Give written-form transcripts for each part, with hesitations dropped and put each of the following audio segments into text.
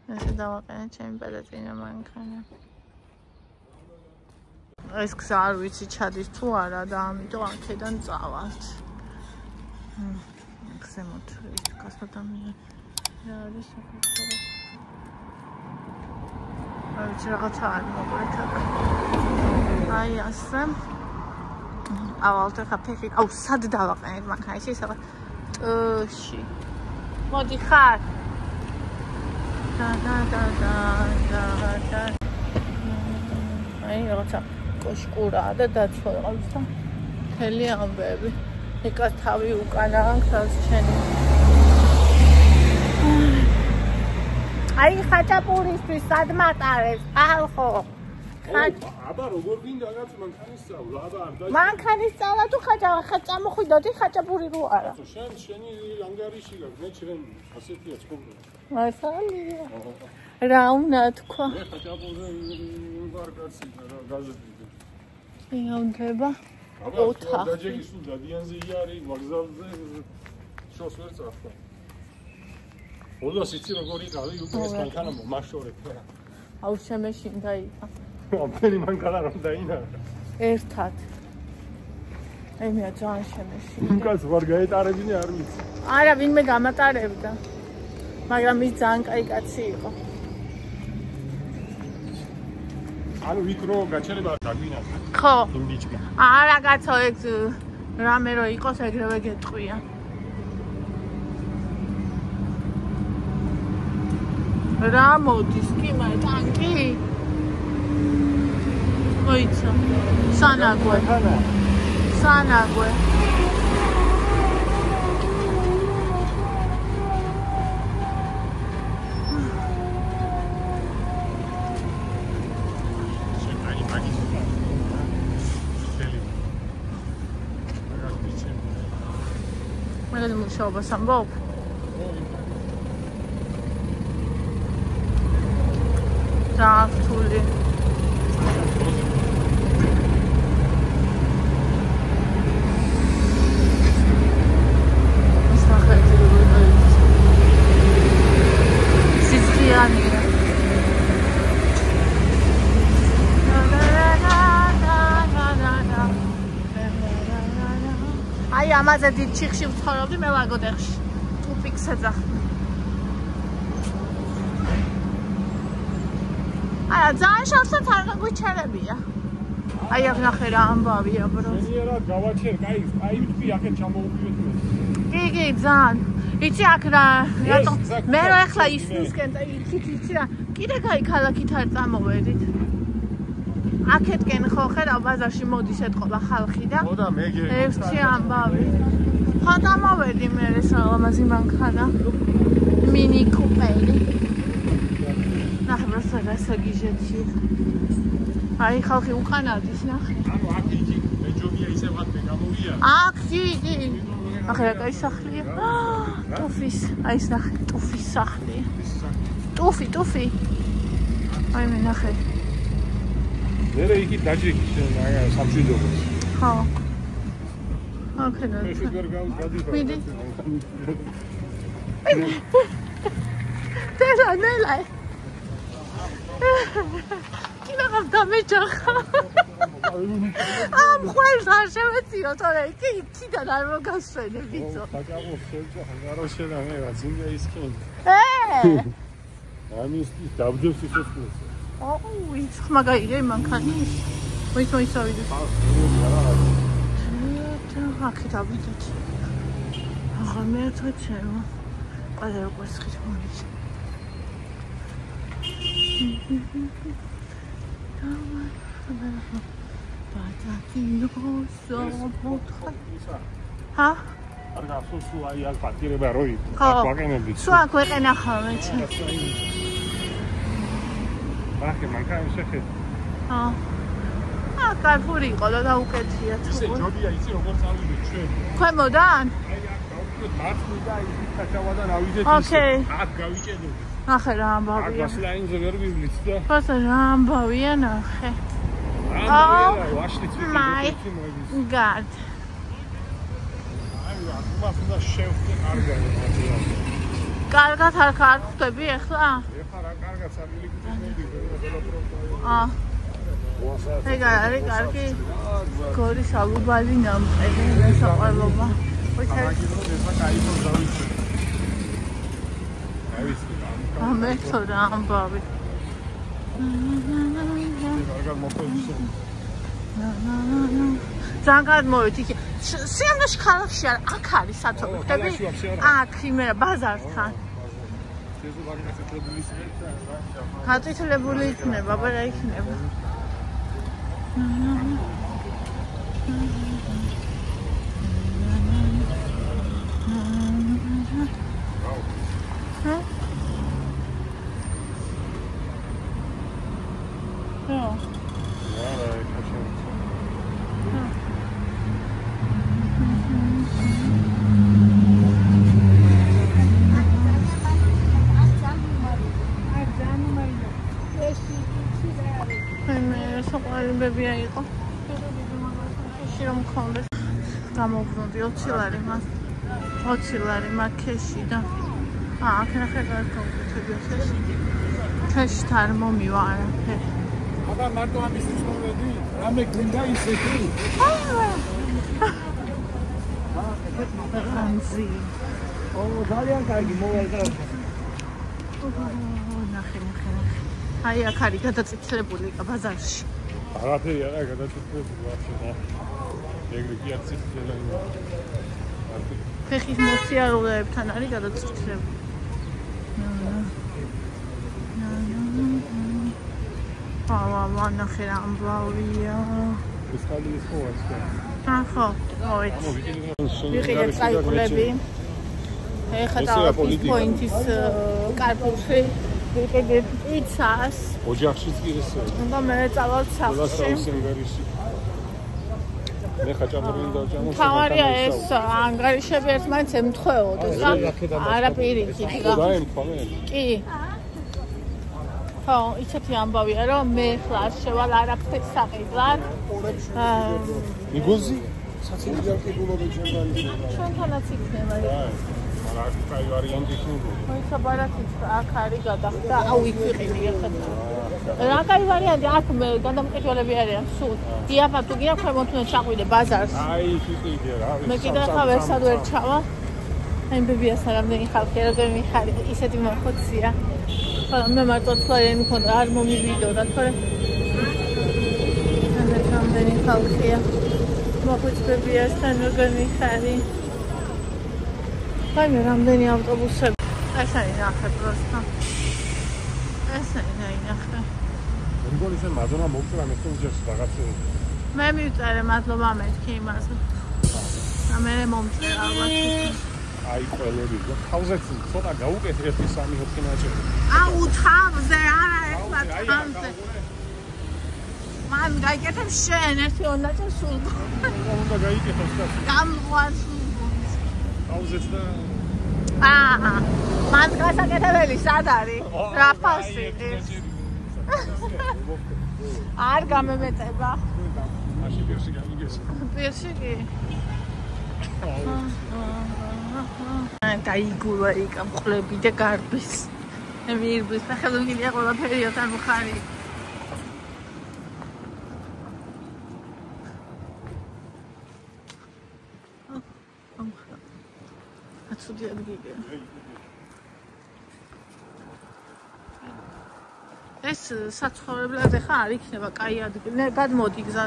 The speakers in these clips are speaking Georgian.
ესე დავაყენე ჩემი პედაცინა მანქანა. ეს გზა არ ვიცი ჩადის თუ არა და ამიტომ აქედან წავალთ. ზემოთ გასადამია რა არის საქართველოს. არ ვიცი რაღაცა არ მოგვეთ აქ. აი ასე. ავალთ ხა ფეხი. აუ სად დავაყენეთ მანქანაში ისე ტში. მოდი ხარ. და. აი რაღაცა კოშკურაა და დაცვა ყავს და მთელი ამბები. ეკას თავი უკანა გავს შენი. აი ხაჭაპურისთვის სად მატარებს ხალხო? აბა როგორ გინდა რაღაც მანქანის სწავლა? აბა არ და მანქანის სწავლა თუ ხაჭამოხვიდოდი ხაჭაპური რო არა. შენი ანგარიში გაქვს, მე ჩემ ასეთია ცხოვრება. მასალია. რა უნდა თქვა? მე ხაჭაპური ვარ კაცი რა გაზეთი. ეუნდება. აბა დაჯეგი სულ დადიანზე იარი ვაგზალზე შოს ვერ წახდა. ოდოს იცი როგორ იყავი უკვე ეს მანქანა მაშორეთ რა. აუ შემეშინდა იქა. ამფერი მანქანა რომ დაინარა. ერთად. აი მე ძალიან შემეშინდა. იმკაც ვარ გაეტარებინე არ ვიცი. არა ვინმე გამატარებდა. მაგრამ ის ძალიან კაი კაცი იყო. ანუ ვიკრო გაჩერება დაგვინას. ხო. იმ ბიჭი. არა კაცო ეგ რამე რო იყოს ეგრევე გეტყვია. რა მოდის კი მე ტანკი? მოიცა. სანაგვე. სანაგვე. მე მუშაობას ამბობ. რაფთული. სიზღიანია. აი ამაზე დიდ ჩიხში ვცხოვრობდი მე ვაგოდეხში. ტუპიკს ეძახდი. არა ძალიან შავსაც არ გაგვიჩერებია. აი აქ ნახე რა ამბავია ბრო. შენიერა გავაჩერ, კაი ვთქვი აქეთ ჩამოუვიდეთ მე. კი ძალიან. იცი აქ რა რატო მე რა ახლა ისნისკენ და იქით იცი რა კიდე კაი ქალაქით არ წამოვედით. აქეთკენ ხო ხედავ ბაზარში მოდის ეთყობა ხალხი და ხო და მე ერთი ამბავი. ხო დამოვედი მე ეს ლამაზი მანქანა. მინი კუპერი. ნახე просто გასაგიჟეთი. აი ხალხი უკანადის ნახე. ანუ აქ იგი მეჯობია ისე ვატე გამოვია. აქ იგი. ნახე რა კაი სახლია. ტუფის, აი ეს ნახე ტუფის სახლია. ტუფი. აი მე ნახე. მერე იგი დაჯეგი შენ სამშვიდობოს. ხო. აქედან. მე შეგარ გავდადიხარ. მიდი. ნელა. კინაღამ დამეჯახა. ამ ხვალს არ შემეციო თორე იქიდან არ მოგასვენე ვიცო. ხაჭაპო შეჭა გაროშენა მე რა ძინდა ისკენ. ამის დავდებს ისეთქოს. აუ ის მაგაია მანქანი. მოიცავიდე. აქეთ ავიდეთ. აღარ მეერთვე ჩემო. ყველა როგორც ხით მომიჩ. ჰა? არ გახსოვს აი აქ პატირება როი? აკვაყენები. სულ აქ ვეყენა ხოლმე ჩემ. ახე მანქანა შეხეთ. კარფური იყო და დაუკეთია თუ. ისე ჯობია იცი როგორ წავიდეთ ჩვენ. ქვემოდან? აი აქ გავუკეთ მართლიდა ის ხაჭავადან ავიდეთ ისე. აქ გავიჭედოთ. ნახე რა ამბავია. აქ გასლაინზე ვერ ვივლით და. ფასა რა ამბავია ნახე. ვაშლიც ვიყიდით გად. აი აქ უნდა შევხვდე არ გაიგე. კარგად არ ხვდები ახლა? ეხლა რა კარგად სამილიკუთი ეგ არის კარგი გორის ალუბალი ნამყენი საყვალობა. მე თორა ამბავი. ძალიან მოვედი. სიამოვნებაში ქალაქში აქ არის საცობი ხდები? აქ იმერა ბაზართან. გაწითლებული იქნება, აბა რა იქნება? ბებია იყო. შეში რომ მქონდეს. გამოვბრუნდი 20 ლარი მას. 20 ლარი მაქეში და აქ ნახე გარკვეულწები ეს. ქეშით არ მომივა არაფერი. აბა მარტო ამის მოვედი. რამე გინდა ისეთი. ხანძი. ძალიან კარგი მოვალდა. ნახე. აი აქ არის გადაწითლებული ბაზარში. არაფერი არა გადაწითლებული ვაფშე. ეგრე კი არ ციხელა. ფეხის მოსიარულეებთან არის გადაწითლებული. ნახე რა ამბავია. ეს ხალი ის ხო არის? ხო, ვიყიდეთ წაიკლები. ეხლა დავით პოინტის კარპუსში ვიყიდეთ პიცას. ოჯახშიც კი ესაა. უნდა მე წავალ სახლში. მე ხაჭამრინ დავჭამო. თავარია ეს ანგარიშები ერთმანეთს ემთხვეოდეს რა. არა პირიქით რა. კი. ხო, ისეთი ამბავია რომ მე ხლა შევალ არაფერს საყიდლად. მიგოზი? საცილი გარკვეულობა ჩვენთანაც იქნება. არა, კაი ვარიანტი იქნება. მოიცაბარათიც აქ არის გადახდა. აუ იქ ვიყიდი ახლა. რა კაი ვარიანტი აქ მე გადამყიდველები არიან სულ. დიაფა თუ გია ქვემოთ უნდა ჩაყვიდე ბაზარს. აი ის ვიყიდე რა. მე კიდე ხა ვერსად ვერ ჩავა. აი ბებიასთან რამდენი ხალხი როგორ მიხარი ისეთი მოხოცია. მე მარტო თვალე მქონდა არ მომივიდოდა თორე რამდენი ხალხია მოხუცებიასთან როგორ მიხარი აი მე რამდენი ავტობუსები ეს არის ნახე პროსტა ეს არის ნახე მეგონი შენ მადონა მოგწრა მესენჯერს რაღაცა მე მივწერე მადლობა მეთქი იმაზე და მე მომწერა ალბათ აი ყველები და თავზეც ცოტა გაუკეთე 1-3 ნაჭერი. აუ თავზე არა ეხლა თავზე. მან გაიგეთებ შენ 1 ნაჭერს სულ. უნდა გაიგეთოს და გამყვარს. თავზეც და მან გასაკეთებელი სად არის? რა ფასი? არ გამემეტება. მაშინ პირში გამიგეს. პირში კი. გაიგულა იქ მყლები და გარბის. მე მიერბის და ხელოვნილია ყველაფერი ოთან მხარი. აცუდი ადგილი. ეს საცხოვრებლად ხა არ იქნება კაი ადგილი. ნე გადმოდი გზა.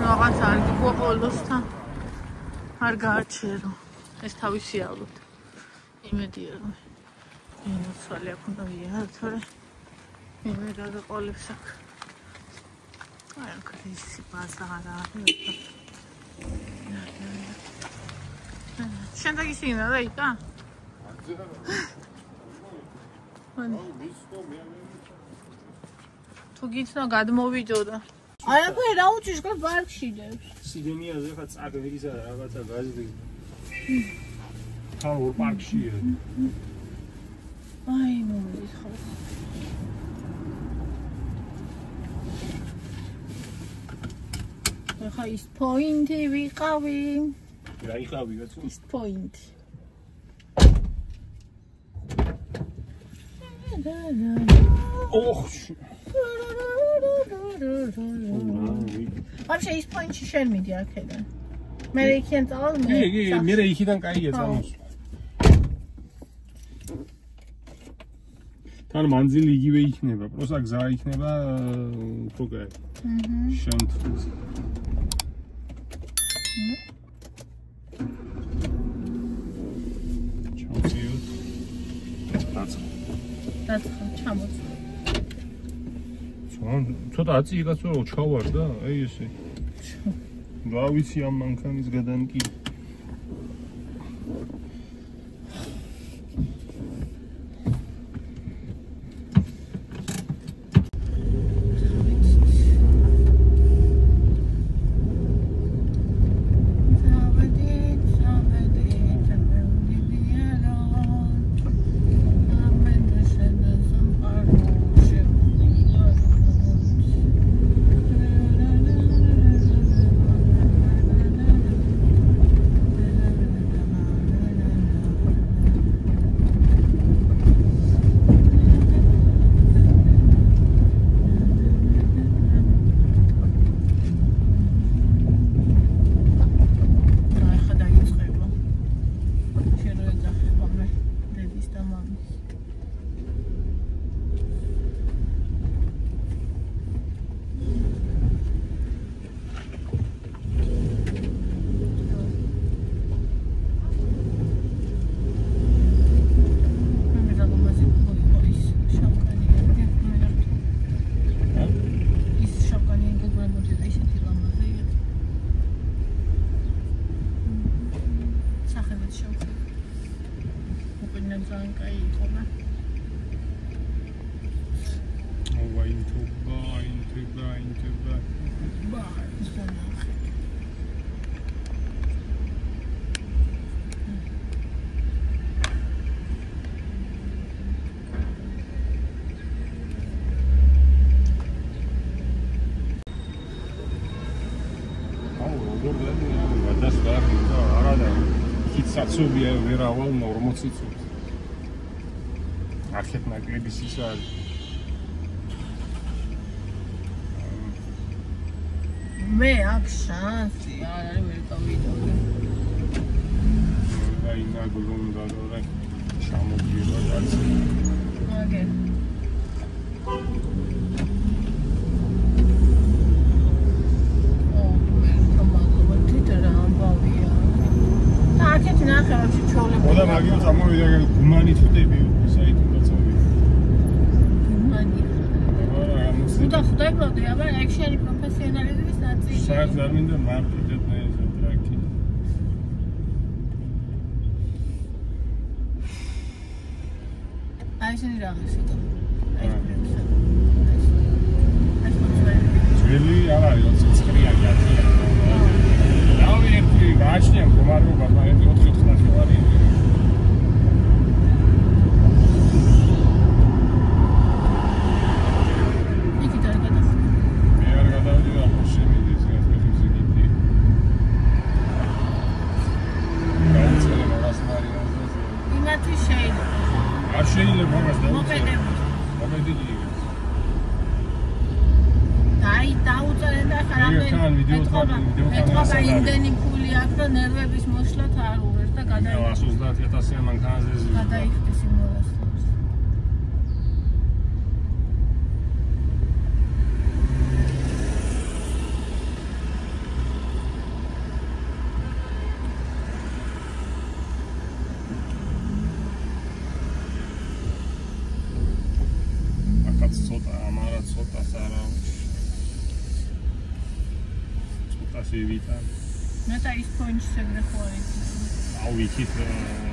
რაღაც არ გიყოლოსთან. არ გააჩერო. ეს თავისიალოდ. იმედია რომ ინოცვალი აქ უნდა ვიარ, თორე მე გადაყოლებს აქ. აი აქ ის ბაზარა. შენ დაგისინა რა იკა? თუ გიცნო გადმოვიდო და არაფერი რა უჩიშ გა ბარქშიდებს. სიგენიაზე ხა წაგვის რაღაცა გაზრი. თავ ორ პარკშია. აი მომდის ხო. ხა ის პოინტი ვიყავი. რა იყავი რა თუ? ის პოინტი. Вообще ის პოინტში შენ მიდი აქედან. მე იქიდან წავალ მე. კი, მე იქიდან კაია წამოსვლა. თან მანძილი იგივე იქნება, პროსა გზა იქნება უფრო კარგი. შენთვის. ჩამოწიოთ. დაცხო, ჩამოწი. ცოტა აწიე კაცო რომ ჩავარ და აი ესე. რა ვიცი ამ მანქანის გადანკი. საცობია ვერავალ 40 წუთი. აქეთ ნაკლების ის არის. მე აქ შანსი არ არის ვერ გავიდოდი. აი ნაგლუნდა რა ჩამოგიება კაცი. აგე. აქეთ ნახევარში ჩაოლები. ოდა მაგიო წამოვიდა გუმანი თვდები საერთოდ წავიდა. გუმანი. ოდა ხდაიბლოდი, აბა ეგ შენი პროფესიონალიზმის ნაწილი. საერთოდ არ მინდა მარკეტად ნაეზე ტრაქი. აი შენი რაღაცა. აი ძველი არ არის 29-იანი ათია. გააჩნია მდგომარეობა, მაგრამ 4-4 ნახევარი. იქით არ გადავიდი. მე არ გადავიდი და შემიდი ეს ფიზიკი. გაუცხელე მაგას მარიანზე. იმათი შეიძლება. არ შეიძლება მაგას მოპედი. მოპედი. აი დაუწერენ და ხარ იმდენი ფული აქვს და ნერვების მოსვლათ არ უღერს და გადაიხდეს 130,000 მანქანაზე გადაიხდეს იმას. აკაც ცოტა ამარა ცოტა სარა ვიტა. მე და ის პოინტში შეგრეხوارი. აუ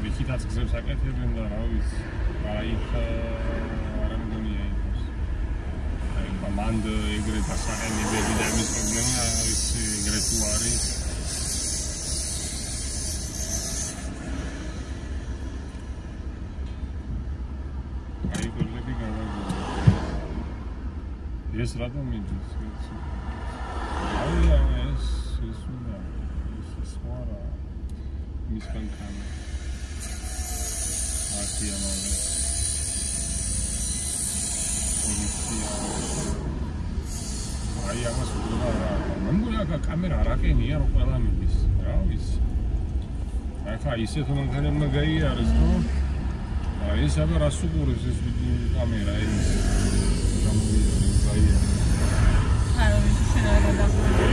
იქითაც გზებს აკეთებენ და რა ვიცი. აი არ მგონია ის. აი მანდ ეგრე დასაყენებელი და მის პრობლემა არის ეგრე თუ არის. აი გოლები გავაგზავნე. ეს რატომ მიდის? აი ეს უნდა ეს სხვა მისგან კანა. ათია მომე. აი ამას ვუყურებ რა. მანგულაკა კამერა არაკენია რომ ყველა მიდის. რა ვიცი. ახლა ისე თუ მანქანებმა გაიარეს, ხო? აი ეს აბა რას უყურებს ეს კამერა ეს. გამოვიდა გაიარა. არა ის შეიძლება დახვეწე.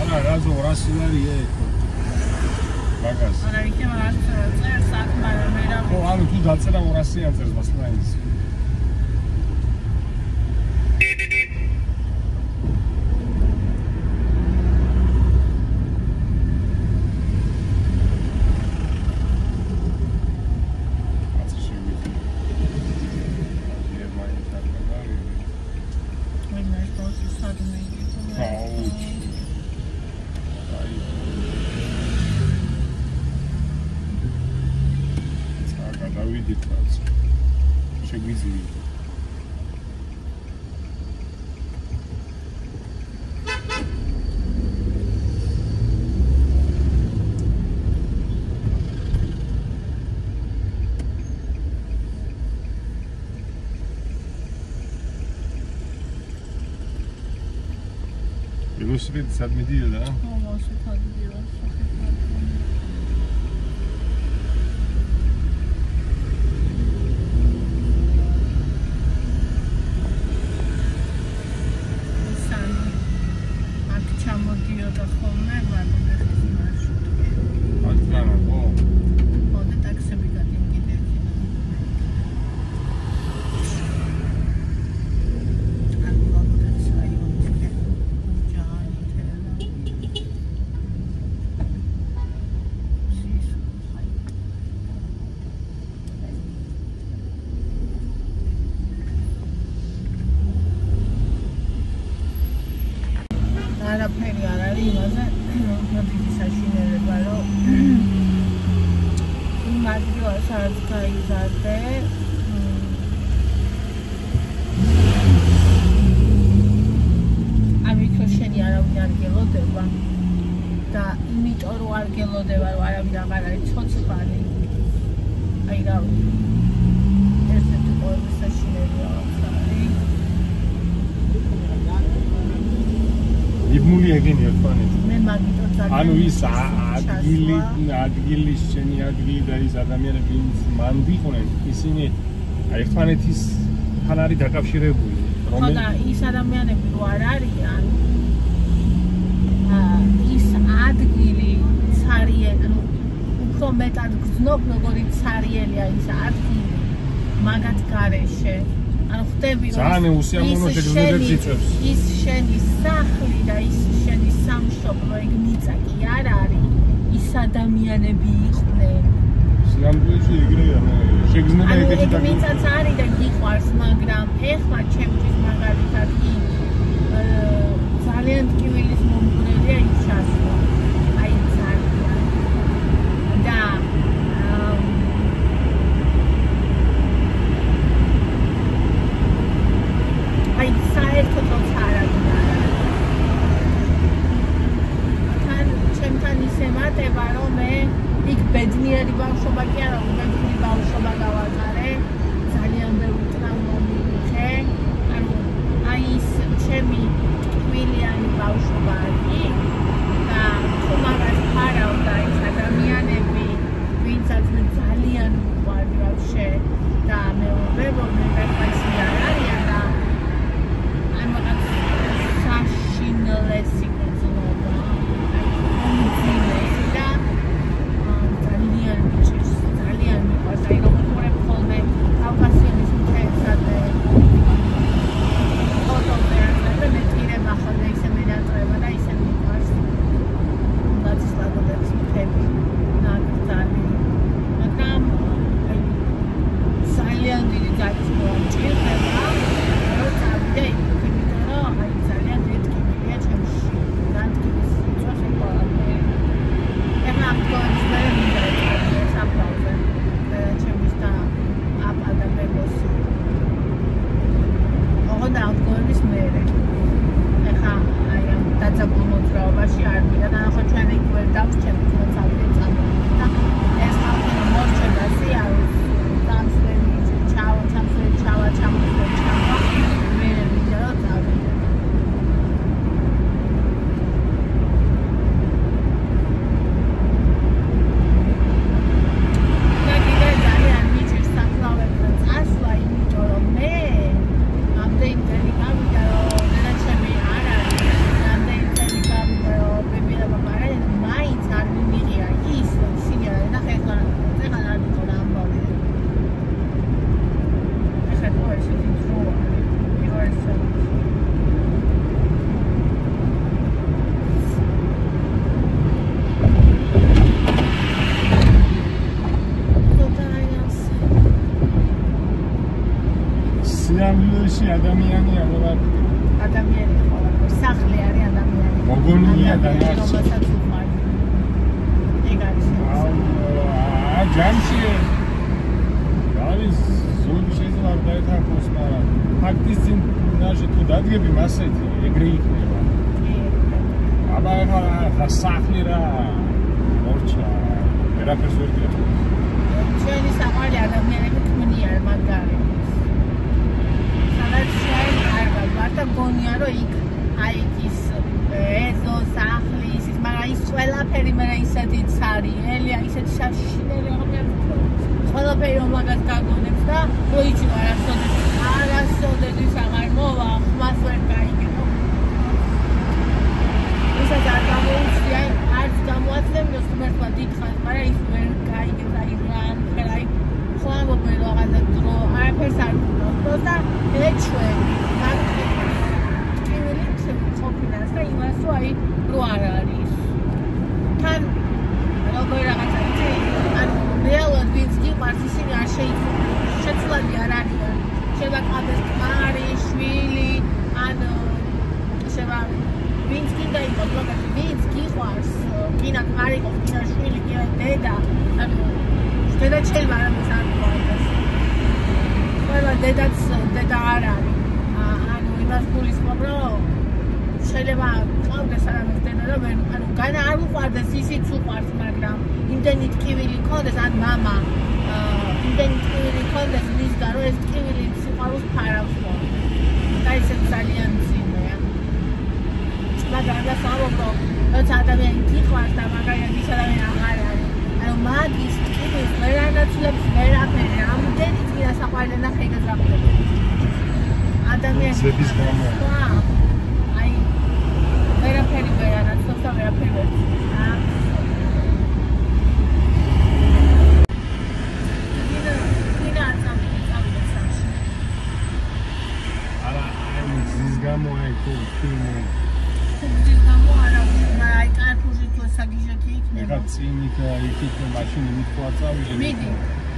არა რაზო 200 ლარია ეხო. მაგას. არა იქნება რაც წერს საქმე მე რა. ხო ანუ თუ დაწერა 200-იან წერს მასლაინს. Велосипед сад медиа, да? Велосипед медиа. არაფერი არ არის იმაზე, რომ საშინელება რომ იმ ადგილას სადაც გაიზარდე ამიტომ შენი არავინ არ გელოდება და იმიტომ რომ არ გელოდება რომ არავინ აღარ არის ცოცხალი აი რა ესეთი ყოველი საშინელება იბმული ეგენია თქვენით. მე მაგიტო ძალიან ანუ ის ადგილი შენი ადგილი და ის ადამიანები მანდიყვნენ ისინი აი თქვენეთის თან არის დაკავშირებული. ხო და ის ადამიანები რო არ არიან ის ადგილი ცარიელი ანუ უფრო მეტად გზნობ როგორი ცარიელია ის ადგილი მაგათ გარეშე ანუ ხდები რომ ძალიან უსიამოვნო შეგრძნებებს იწვევს. ის შენი სახლი და ის შენი სამშობლო ეგ მიწა კი არ არის ის ადამიანები იყვნენ. სიამოვნოში ეგრეა შეგრძნება ეგეთი და მიწაც არის და გიყვარს მაგრამ ეხლა ჩემთვის მაგალითად კი ძალიან ტკივილის მომგვრელია ის ჩასვლა. აი ძალიან და აი საერთოდ არ არის. ჩემთან ისე მატება რომ მე იქ ბედნიერი ბავშვობა კი არა, ბედნიერი ბავშვობა გავატარე. ძალიან ბევრი ტრაუმა მივიღე. ანუ აი ის ჩემი ტკბილიანი ბავშვობა არის და სახლში ადამიანია ყველა ადამიანია ყველა სახლი არის ადამიანი მოგონილია დანარჩი რომელსაც უყვარს ეგ არის ჯამში არის ზოგი შეიძლება დაეთანხმოს მაგრამ ფაქტის წინ ნაშე თუ დადგები მასეთი ეგრე იქნება აბა ახლა სახლი რა მორჩა ვერაფერს ვერ გიახსოვს ჩვენი საყვარელი ადამიანები ქმნიან მაგარი სადაც შეიძლება მარტო გონია რომ იქ აი ის ეზო სახლი ის მაგრამ ის ყველაფერი მე ისეთი ცარიელი აი ისეთი შაშინელი ყველაფერი რომ მაგას გაგონებს და როიჩი არასოდეს აღარ მოვა ხმას ვერ გაიგებო ისაც არ გამოუჩია არც გამოაცნებინოს ღმერთმა დიდხანს მაგრამ ის ვერ გაიგებს აი რამხელაი ხლამობენ რაღაცა დრო არაფერს არ გქონდეს და ეჩვენ კივილით ყოფილას და იმას რომ აი რო არ არის თან როგორ რაღაცა იცი ანუ რეალურად ვინც გიყვარს ისინი არ შეცვლადი არ არიან შეიძლება ყავდეს კარი შვილი ან შეიძლება ვინც კიდე იყოს ლოგები ვინც გიყვარს კინა კარი იყო კინა შვილი კინა დედა ანუ დედა შეიძლება არამის არ გყვარდეს ყველა დედაც დედა არ არის ანუ იმას გულისხმობ რომ შეიძლება ყავდეს არამის დედა და ანუ განა არ უყვარდეს ისიც უყვარს მაგრამ იმდენი ტკივილი ქონდეს ან მამა იმდენი ტკივილი ქონდეს მისგან რომ ეს ტკივილი სიყვარულს ფარავს და ისეთ ძალიან მძიმეა მაგრამ და სამობრო როცა ადამიანი გიყვარს და მაგალითად ის ადამიანი აღარ არის ანუ მაგის ტკივილს ვერ ანაცვლებს ვერაფერი ამდენი წინა საყვარელი ნახე გაზაფხულები ადამიანის ზების გამო აი ვერაფერი ვერ ანაცვლებს და ვერაფერი ვერ წინით იქით მაშინი მithვა წავიდე. მიდი.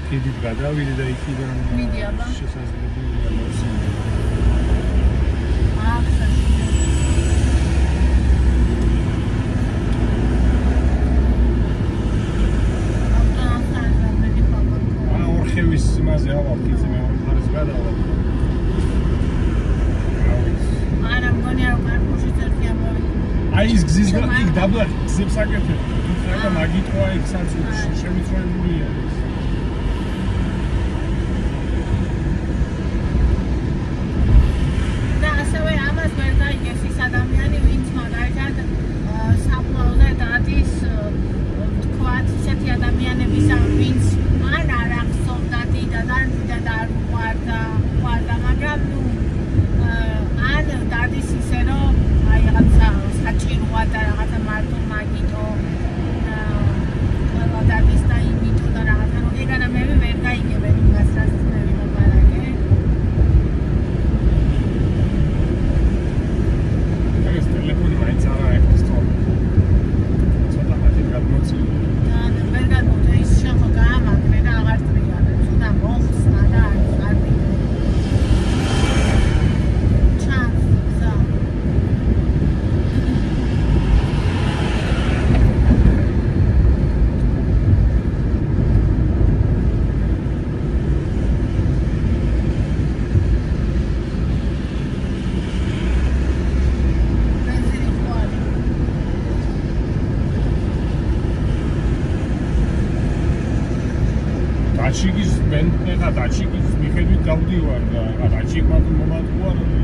ქედით გადავიდე და იქიდან მიდი აბა. შესაძლებელია მოსული. ახლა. ორხევის იმაზე ავალ კიცი მე მხარეს გადავალ. არა მგონია რომ კარფუში წერთია მოვიდა. აი ის გზის იქ დაბლა გზებს აკეთებ. და მაგიტყვა იქ საწუთში შემიწვეულია ეს. და ასევე ამას ვერ გაიგებს ის ადამიანი ვინც მაგალითად საფლავზე დადის თქვათ ისეთი ადამიანების ვინც ან არ ახსოვდა დიდად ან დიდად არ უყვარდა მაგრამ ან დადის ისე რომ აი რაღაცა საჭიროა და რაღაცა მარტო მაგიტო დადის და იმითო და რაღაცა რომ ეგანა მე ვერ გაიგებენ იმას რაც მე მომარაგე ეს ტელეფონი მაინც არა ეხოს თო ცოტა მათი გადმოცილი და ვერ გადმოწე ის შეხო გაამაგრე და აღარ წრიალა ცოტა მოხსნა და არ დაჩიგის ბენტნეთა დაჩიგის მიხედვით გავდივარ და დაჩიგმა მომატყუა რომელიც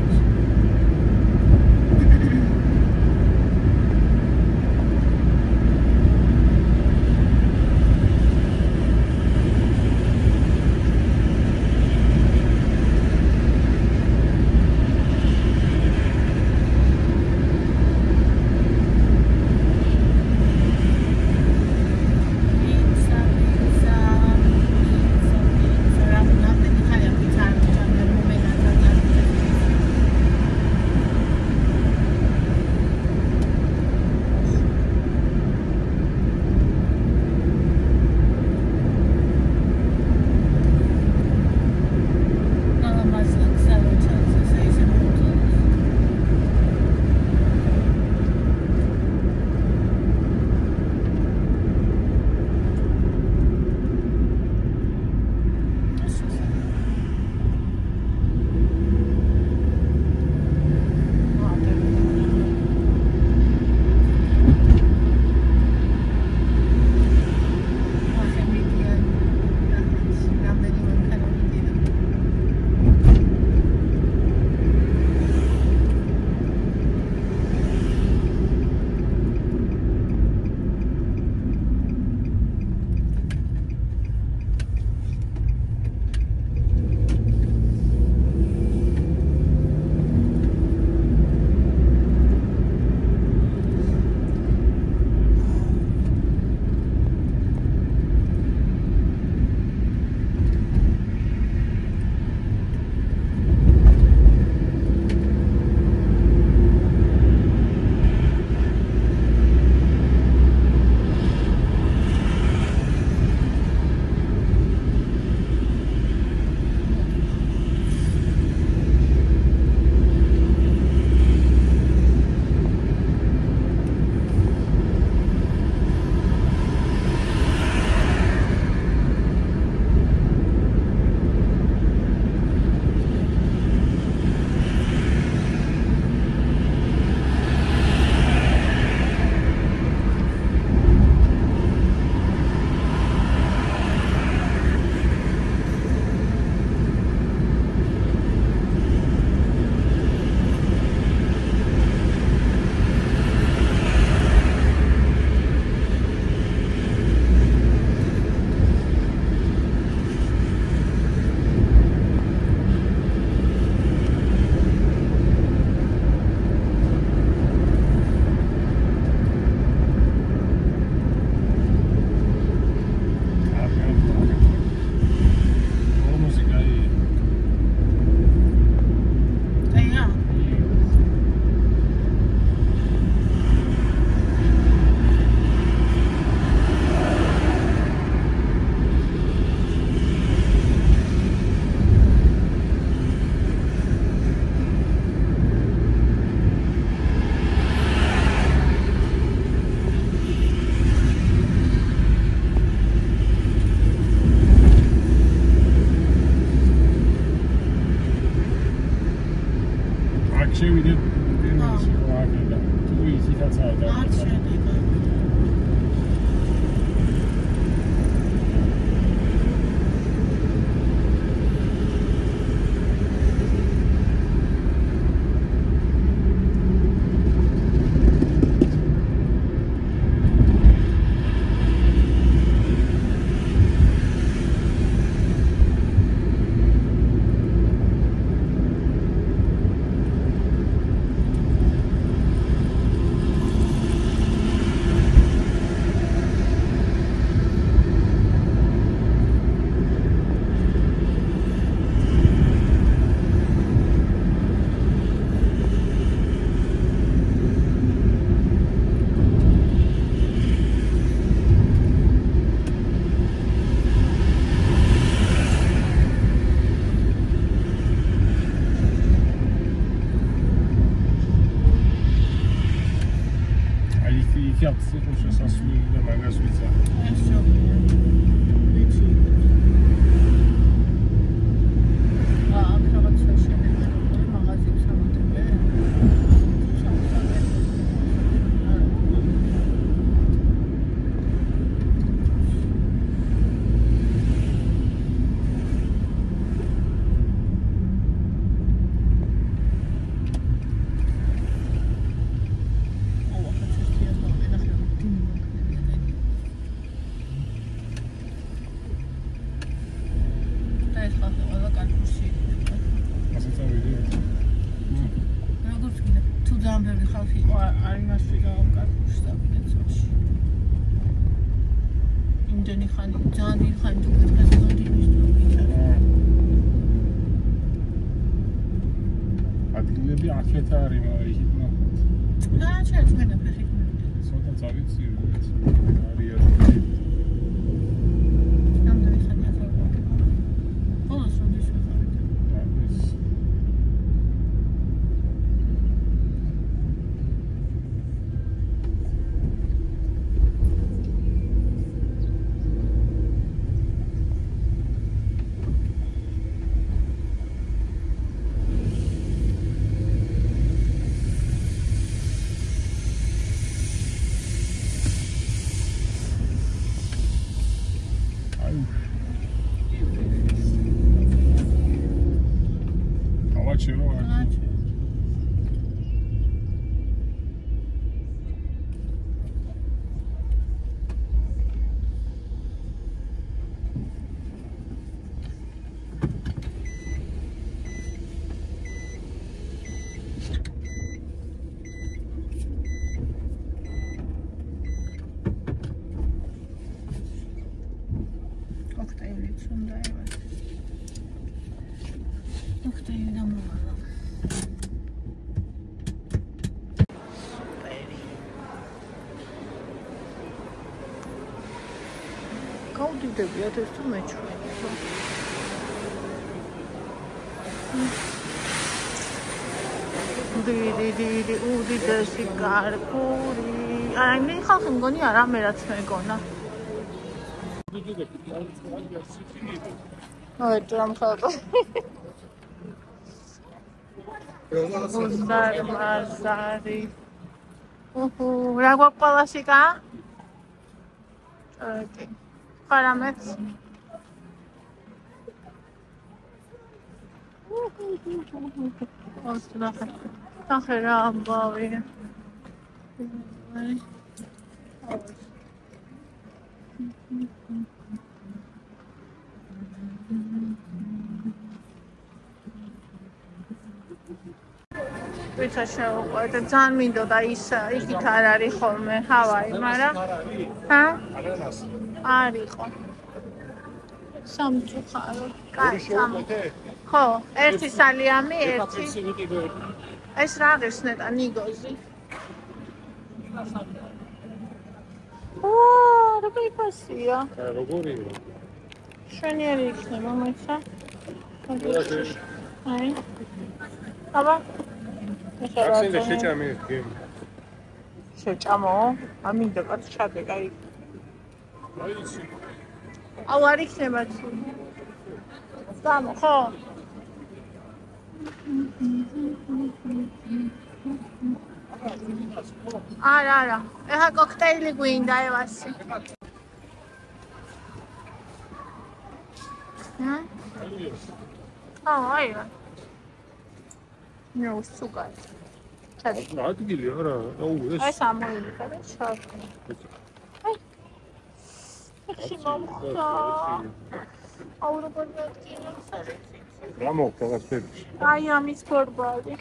აქ შევიდეთ დენისი ხო აქედა თუ ისიცაცაა და არ შედეგა Fiat se fosse sassuolo da manga suiza. Გავდიდებიათ ეს თუ მეჩვენე. დიდი უდიდესი გარკვეული. აი მე ხალხი მგონი არა მე რაც მეგონა. აი ტრამ ხალხი. Uzar-mazari. Რა გვაქვს პალასიკა? ოკეი. Paramex. Nахე რა ამბავი. ვიცა შევყვეთ, ძალიან მინდოდა ის იქით არ არის ხოლმე ჰავაი, მაგრამ არისო. სამწუხარო. ხო, ერთი სალიამი, ერთი. ეს რა არის ნეტა ნიგოზი? რა კაიფასია. როგორია? შვენიერი იქნება, მოიცა. აი. აბა აქცენტი შეჭამი გემ. შეჭამო? ამინდა კაც ჩადე, კაი. აი იცი. აუ არ იქნება თუ. სამო, ხო? არა. ეხა კოქტეილი გვინდა ევასი. აია. ნუ სუგარ. ჩადი. ადგილი არა, ეს. ეს ამოიღე და ჩავკე. აი. ეხი მომხდა. აურობად კიდევ სარეცი. რა მოხდა გასწრებით? აი ამის ფორბალი.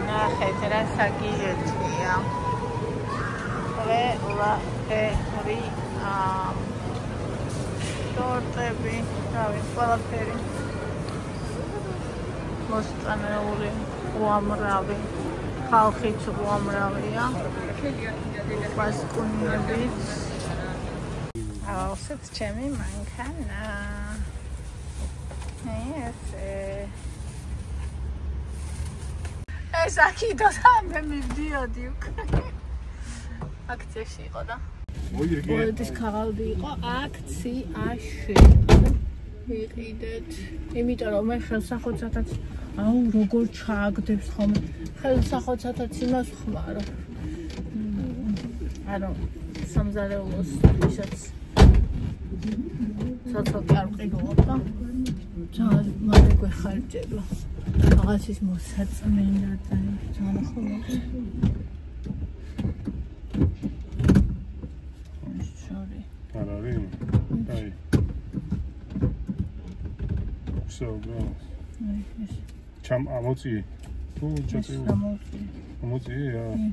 ნახეთ რა საგიჟეთია. რი ტორტები, რავი, ყველაფერი. მოსწანეული, უამრავი. ხალხიც უამრავია. პასკუნებით. ავსეთ ჩემი მანქანა. ეს აქედან მე მივდიოდი უკვე. აქციაში იყო და მოიდეს ქაღალდი იყო აქციაში. ვიყიდეთ. იმიტომ რომ მე ხელსახოცათაც აუ როგორ ჩააგდებს ხოლმე. ხელსახოცათაც იმას ხმარო. ანუ სამზარეულოს ისაც ცოტა არ ყიდულობ და ძალიან მალე გვეხარჯება. რაღაცის მოსაწმენდა და ძალიან ხოლმე. Hey. So gross. Cham amotsi. Amotsi, yeah.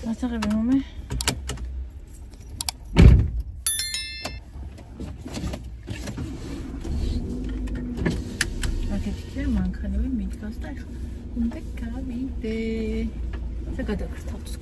What's up, mama? Okay, man kann nur mit Gast. Und der Kabine. Sag da, was